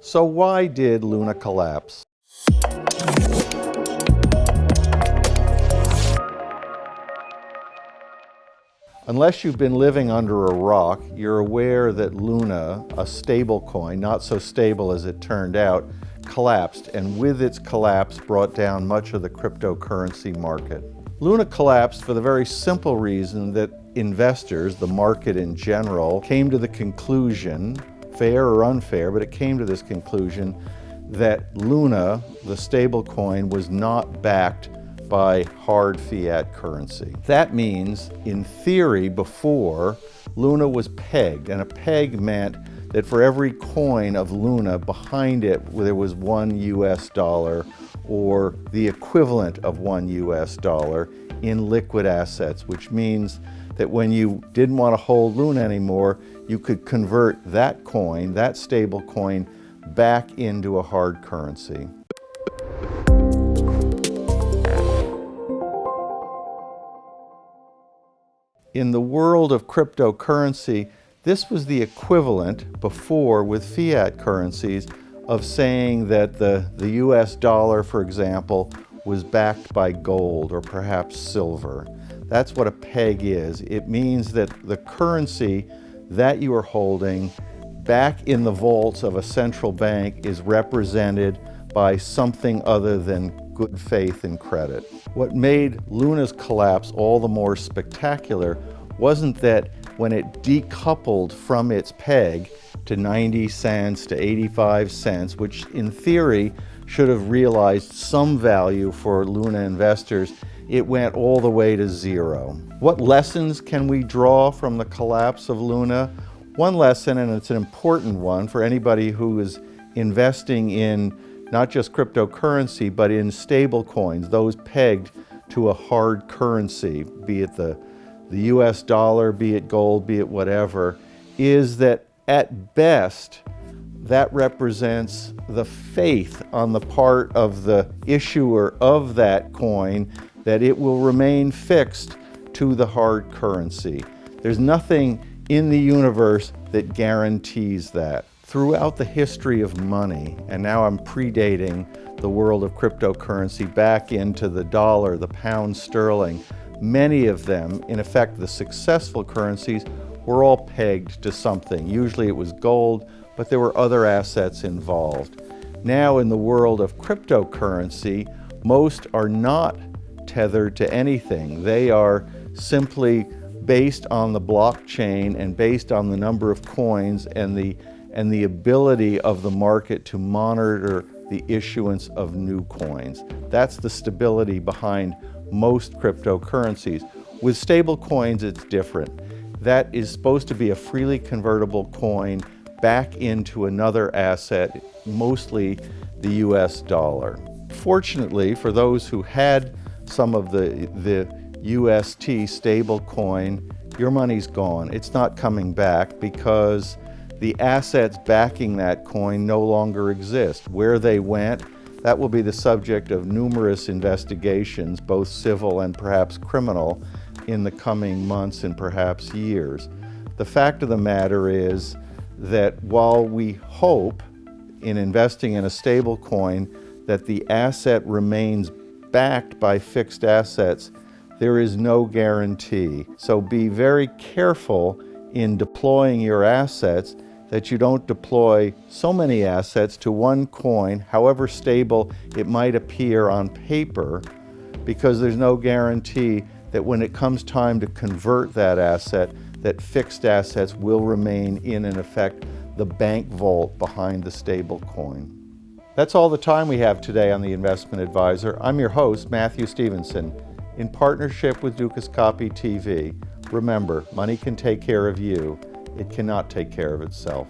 So why did Luna collapse? Unless you've been living under a rock, you're aware that Luna, a stable coin, not so stable as it turned out, collapsed, and with its collapse brought down much of the cryptocurrency market. Luna collapsed for the very simple reason that investors, the market in general, came to the conclusion, fair or unfair, but it came to this conclusion that Luna, the stable coin, was not backed by hard fiat currency. That means, in theory, before, Luna was pegged, and a peg meant that for every coin of Luna behind it, there was $1 US or the equivalent of $1 US in liquid assets, which means that when you didn't want to hold Luna anymore, you could convert that coin, that stable coin, back into a hard currency. In the world of cryptocurrency, this was the equivalent before with fiat currencies of saying that the US dollar, for example, was backed by gold or perhaps silver. That's what a peg is. It means that the currency that you are holding back in the vaults of a central bank is represented by something other than good faith and credit. What made Luna's collapse all the more spectacular wasn't that when it decoupled from its peg to 90 cents to 85 cents, which in theory should have realized some value for Luna investors, it went all the way to zero. What lessons can we draw from the collapse of Luna? One lesson, and it's an important one for anybody who is investing in not just cryptocurrency, but in stable coins, those pegged to a hard currency, be it the US dollar, be it gold, be it whatever, is that at best, that represents the faith on the part of the issuer of that coin that it will remain fixed to the hard currency. There's nothing in the universe that guarantees that. Throughout the history of money, and now I'm predating the world of cryptocurrency back into the dollar, the pound sterling, many of them, in effect the successful currencies, were all pegged to something. Usually it was gold, but there were other assets involved. Now in the world of cryptocurrency, most are not tethered to anything. They are simply based on the blockchain and based on the number of coins and the ability of the market to monitor the issuance of new coins. That's the stability behind most cryptocurrencies. With stable coins, it's different. That is supposed to be a freely convertible coin back into another asset, mostly the US dollar. Fortunately, for those who had some of the UST stable coin, your money's gone. It's not coming back because the assets backing that coin no longer exist. Where they went, that will be the subject of numerous investigations, both civil and perhaps criminal, in the coming months and perhaps years. The fact of the matter is that while we hope in investing in a stable coin that the asset remains backed by fixed assets, there is no guarantee. So be very careful in deploying your assets that you don't deploy so many assets to one coin, however stable it might appear on paper, because there's no guarantee that when it comes time to convert that asset, that fixed assets will remain in effect, the bank vault behind the stable coin. That's all the time we have today on The Investment Advisor. I'm your host, Matthew Stevenson, in partnership with Dukascoin TV. Remember, money can take care of you. It cannot take care of itself.